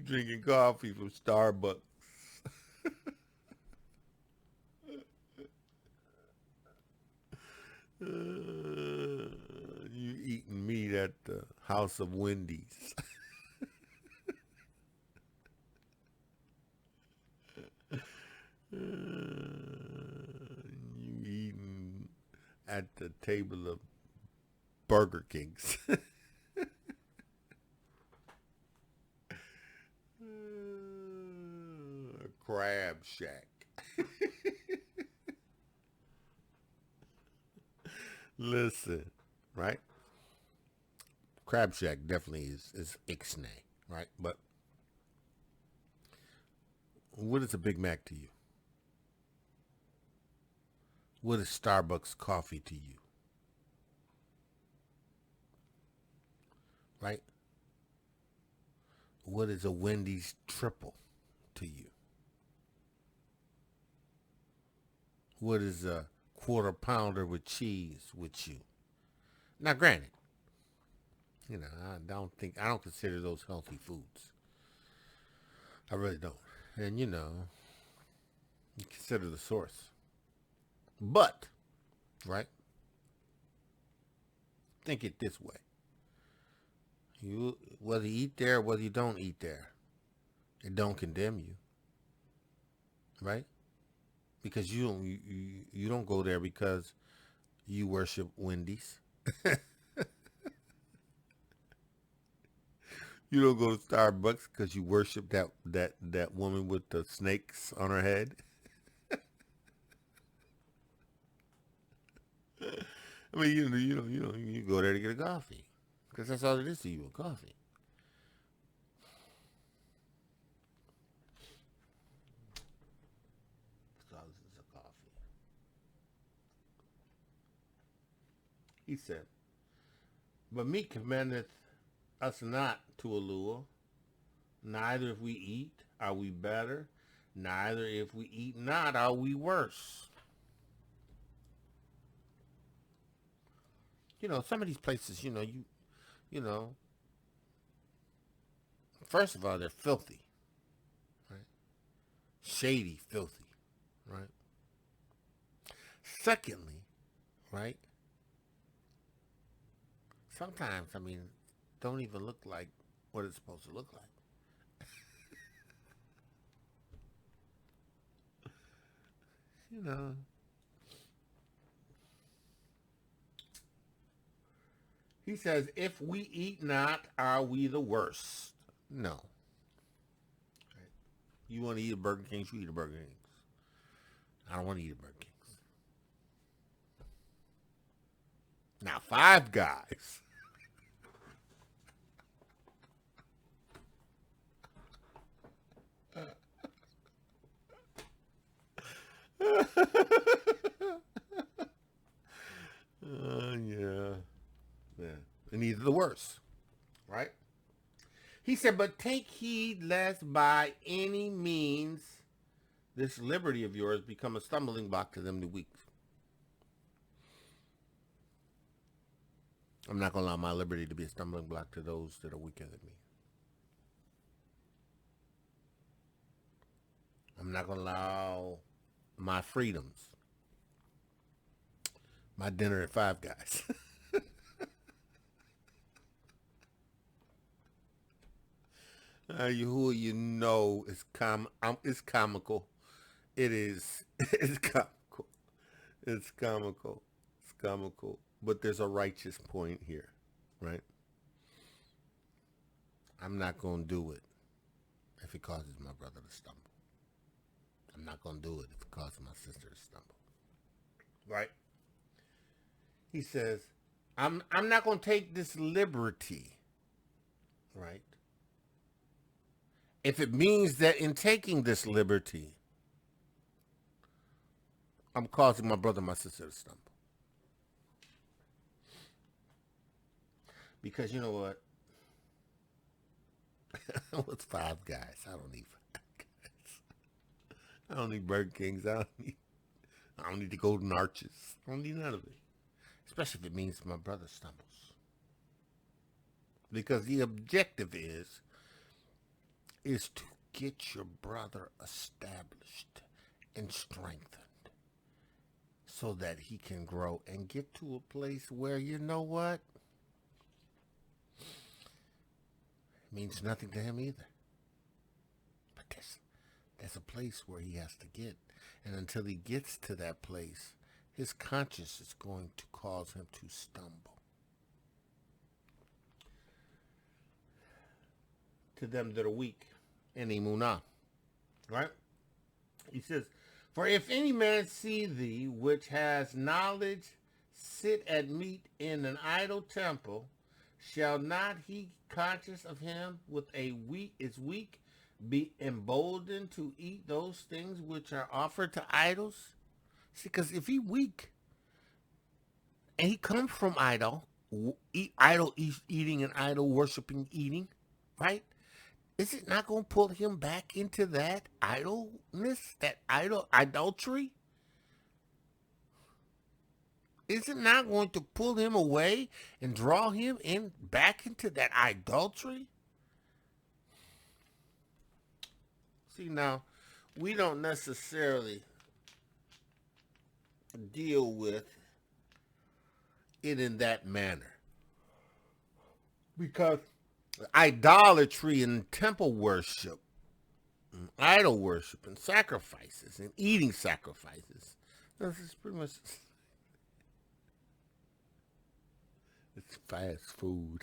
drinking coffee from Starbucks. You eating meat at the House of Wendy's. You eating at the table of Burger Kings. Crab Shack. Listen, right? Crab Shack definitely is ixnay, right? But what is a Big Mac to you? What is Starbucks coffee to you? Right? What is a Wendy's triple to you? What is a quarter pounder with cheese with you? Now, granted, I don't consider those healthy foods. I really don't. And you consider the source. But, right? Think it this way. You whether you eat there, whether you don't eat there, it don't condemn you, right? Because you don't go there because you worship Wendy's. You don't go to Starbucks because you worship that woman with the snakes on her head. I mean, you go there to get a coffee because that's all it is to you, a coffee. That's all this is, a coffee. He said, "But meat commandeth us not to allure. Neither if we eat are we better, neither if we eat not are we worse." Some of these places, you know, first of all, they're filthy, right? Shady, filthy, right? Secondly, right? Sometimes, don't even look like what it's supposed to look like. You know, he says, if we eat not, are we the worst? No. Right? You want to eat a Burger King, you eat a Burger King. I don't want to eat a Burger King. Now, Five Guys. Yeah. Yeah. And these are the worst, right? He said, but take heed lest by any means this liberty of yours become a stumbling block to them the weak. I'm not going to allow my liberty to be a stumbling block to those that are weaker than me. I'm not going to allow my freedoms, my dinner at Five Guys. Yahuah, it's comical. It is. It's comical. It's comical. It's comical. But there's a righteous point here, right? I'm not going to do it if it causes my brother to stumble. I'm not going to do it if it causes my sister to stumble. Right? He says, I'm not going to take this liberty, right? If it means that in taking this liberty, I'm causing my brother and my sister to stumble. Because you know what? What's Five Guys? I don't need Five Guys. I don't need Burger Kings. I don't need the Golden Arches. I don't need none of it. Especially if it means my brother stumbles. Because the objective is to get your brother established and strengthened so that he can grow and get to a place where, you know what? It means nothing to him either. But there's a place where he has to get. And until he gets to that place, his conscience is going to cause him to stumble. To them that are weak in emunah. Right? He says, for if any man see thee which has knowledge sit at meat in an idol temple, shall not he conscious of him with a weak is weak be emboldened to eat those things which are offered to idols? See, because if he weak and he comes from eating and idol worshiping eating, right? Is it not going to pull him back into that idleness, that idolatry? Is it not going to pull him away and draw him in back into that idolatry? See, now, we don't necessarily deal with it in that manner, because idolatry and temple worship, and idol worship and sacrifices and eating sacrifices, this is pretty much, it's fast food.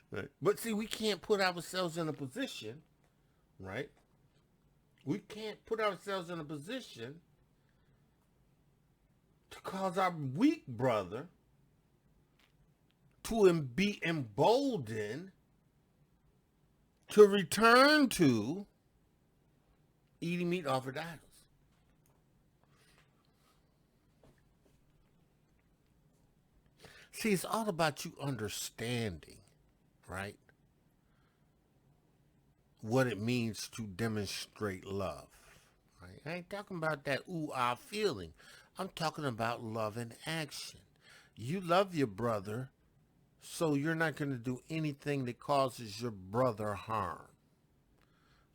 Right? But see, we can't put ourselves in a position, right? We can't put ourselves in a position to cause our weak brother to be emboldened to return to eating meat offered to idols. See, it's all about you understanding, right, what it means to demonstrate love. Right? I ain't talking about that ooh-ah feeling. I'm talking about love in action. You love your brother, so you're not going to do anything that causes your brother harm.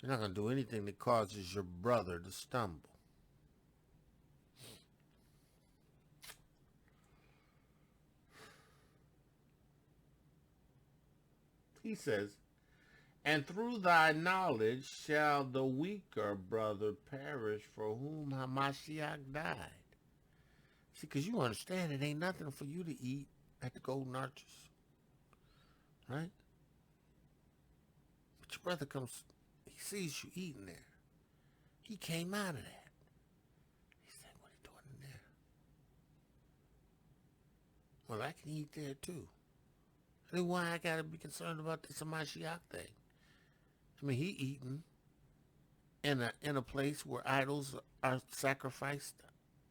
You're not going to do anything that causes your brother to stumble. He says, and through thy knowledge shall the weaker brother perish for whom Hamashiach died. See, because you understand it ain't nothing for you to eat at the Golden Arches. Right? But your brother comes, he sees you eating there. He came out of that. He said, what are you doing in there? Well, I can eat there too. Then why I gotta be concerned about this Mashiach thing? I mean, he eating in a place where idols are sacrificed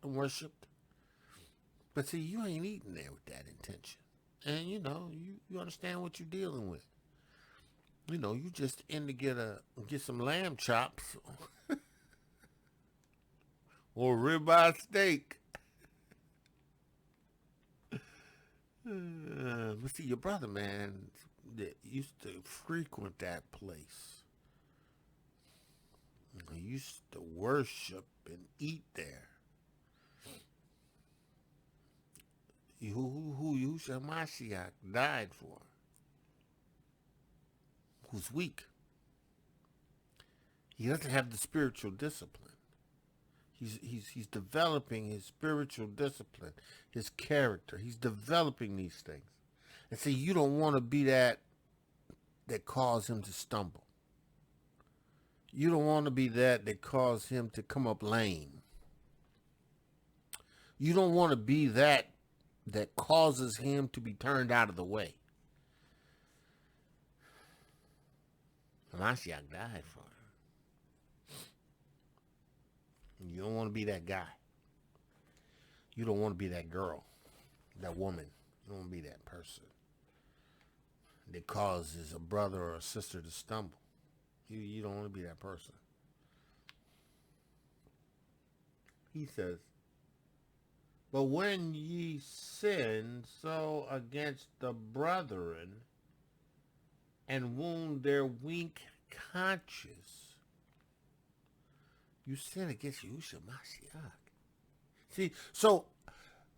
and worshipped. But see, you ain't eating there with that intention. And you know, you understand what you're dealing with. You know, you just in to get some lamb chops or ribeye steak. But see, your brother, man, that used to frequent that place. He used to worship and eat there. Yahuah-Yahusha the Mashiach died for. Who's weak. He doesn't have the spiritual discipline. He's developing his spiritual discipline, his character. He's developing these things. And see, you don't want to be that cause him to stumble. You don't want to be that cause him to come up lame. You don't want to be that causes him to be turned out of the way. Mashiach died for him. You don't want to be that guy. You don't want to be that girl, that woman. You don't want to be that person that causes a brother or a sister to stumble. You don't want to be that person. He says, but when ye sin so against the brethren and wound their weak conscience, you sin against Yahushua Mashiach. See, so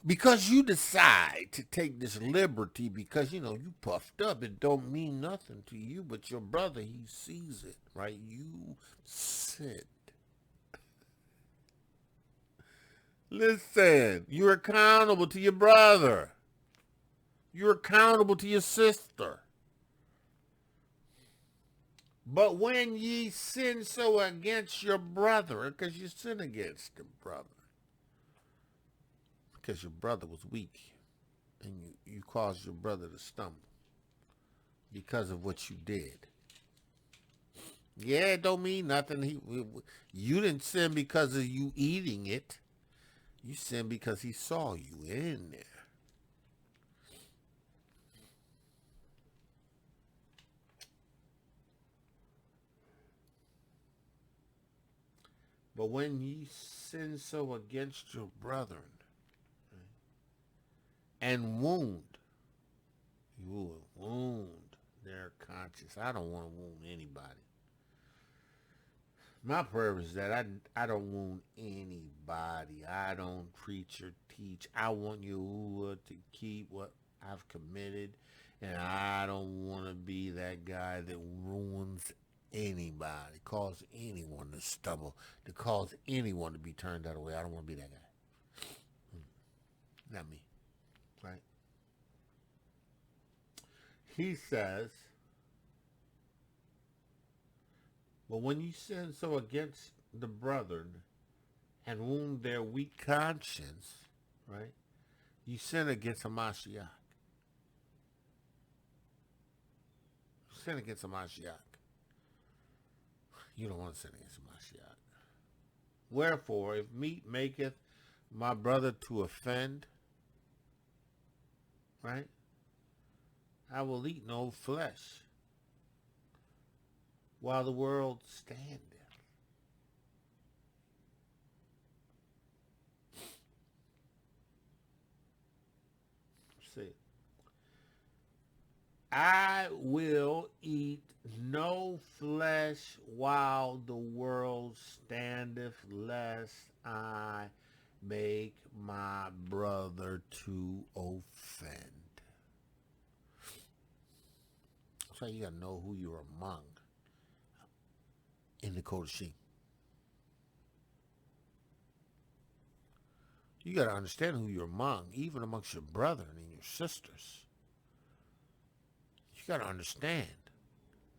because you decide to take this liberty because, you know, you puffed up, it don't mean nothing to you, but your brother, he sees it, right? You sinned. Listen, you're accountable to your brother. You're accountable to your sister. But when ye sin so against your brother, because you sin against the brother, because your brother was weak, and you caused your brother to stumble because of what you did. Yeah, it don't mean nothing. You didn't sin because of you eating it. You sinned because he saw you in there. But when ye sin so against your brethren, and wound, you will wound their conscience. I don't want to wound anybody. My prayer is that I don't wound anybody. I don't preach or teach. I want Yahuah to keep what I've committed, and I don't want to be that guy that ruins anybody, cause anyone to stumble, to cause anyone to be turned that way. I don't want to be that guy. Not me, right? He says, but when you sin so against the brethren and wound their weak conscience, right? You sin against a Mashiach. You sin against a Mashiach. You don't want to sin against a Mashiach. Wherefore, if meat maketh my brother to offend, right? I will eat no flesh while the world standeth. See, I will eat no flesh while the world standeth, lest I make my brother to offend. So you gotta know who you're among in the Kodashim. You gotta understand who you're among, even amongst your brethren and your sisters. You gotta understand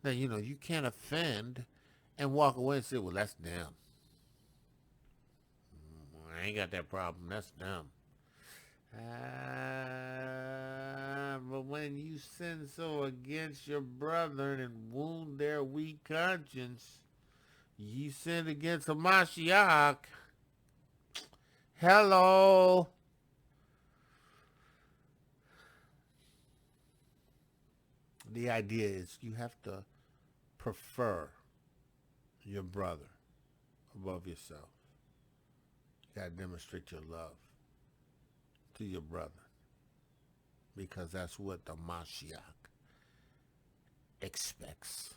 that, you can't offend and walk away and say, well, that's them. I ain't got that problem. That's them. But when you sin so against your brethren and wound their weak conscience, ye sin against a Mashiach. Hello. The idea is you have to prefer your brother above yourself. You got to demonstrate your love to your brother, because that's what the Mashiach expects.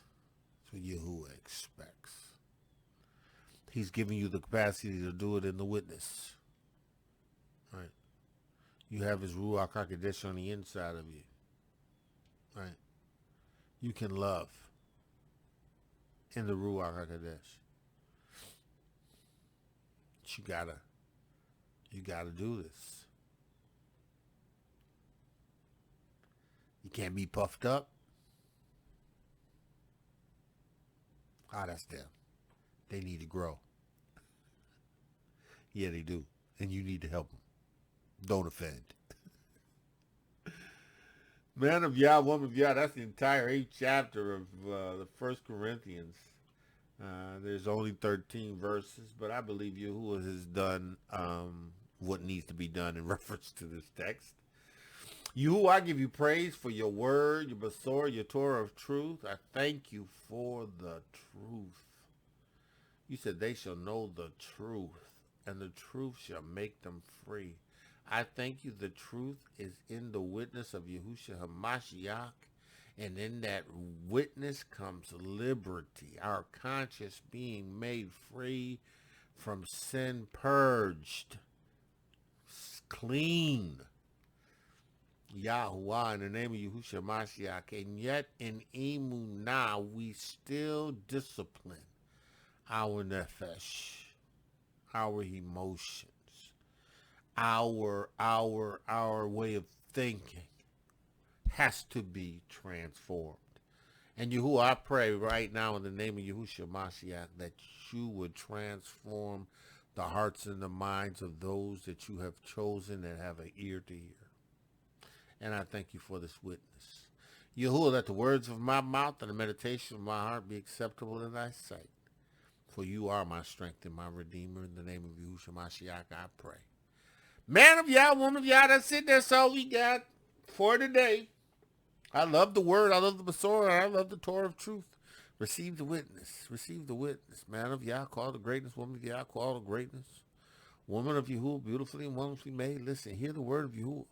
That's what Yahuah expects. He's giving you the capacity to do it in the witness. Right? You have his Ruach HaKodesh on the inside of you. Right? You can love in the Ruach HaKodesh. But you gotta do this. You can't be puffed up. That's them. They need to grow. Yeah, they do. And you need to help them. Don't offend. Man of Yah, woman of Yah, that's the entire 8th chapter of the 1 Corinthians. There's only 13 verses, but I believe Yahuah has done what needs to be done in reference to this text. Yahuah, I give you praise for your word, your Basor, your Torah of truth. I thank you for the truth. You said they shall know the truth, and the truth shall make them free. I thank you the truth is in the witness of Yahushua HaMashiach, and in that witness comes liberty, our conscience being made free from sin, purged, clean. Yahuah, in the name of Yahushua HaMashiach, and yet in Emunah we still discipline our nefesh, our emotions, our way of thinking has to be transformed. And Yahuah, I pray right now in the name of Yahushua Mashiach that you would transform the hearts and the minds of those that you have chosen that have an ear to hear. And I thank you for this witness. Yahuah, let the words of my mouth and the meditation of my heart be acceptable in thy sight. For you are my strength and my redeemer. In the name of Yahuah the Mashiach, I pray. Man of Yah, woman of Yah, that's it. That's all we got for today. I love the word. I love the Masorah. I love the Torah of truth. Receive the witness. Receive the witness. Man of Yah, call the greatness. Woman of Yah, call the greatness. Woman of Yahuah, beautifully and wonderfully made. Listen, hear the word of Yahuah.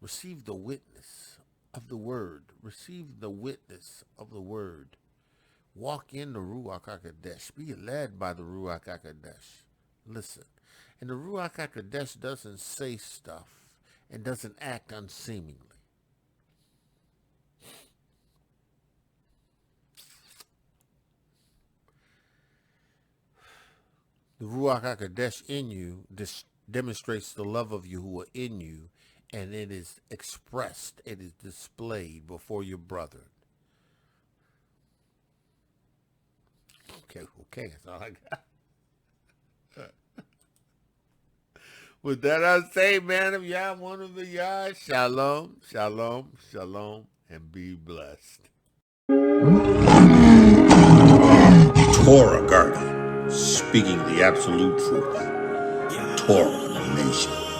Receive the witness of the word. Receive the witness of the word. Walk in the Ruach HaKodesh. Be led by the Ruach HaKodesh. Listen. And the Ruach HaKodesh doesn't say stuff and doesn't act unseemingly. The Ruach HaKodesh in you demonstrates the love of Yahuah in you, and it is expressed, it is displayed before your brethren. Okay, that's all I got. With that I say, man of Yah, one of the Yah, shalom, shalom, shalom, and be blessed. Torah Garden, speaking the absolute truth. Torah Nation.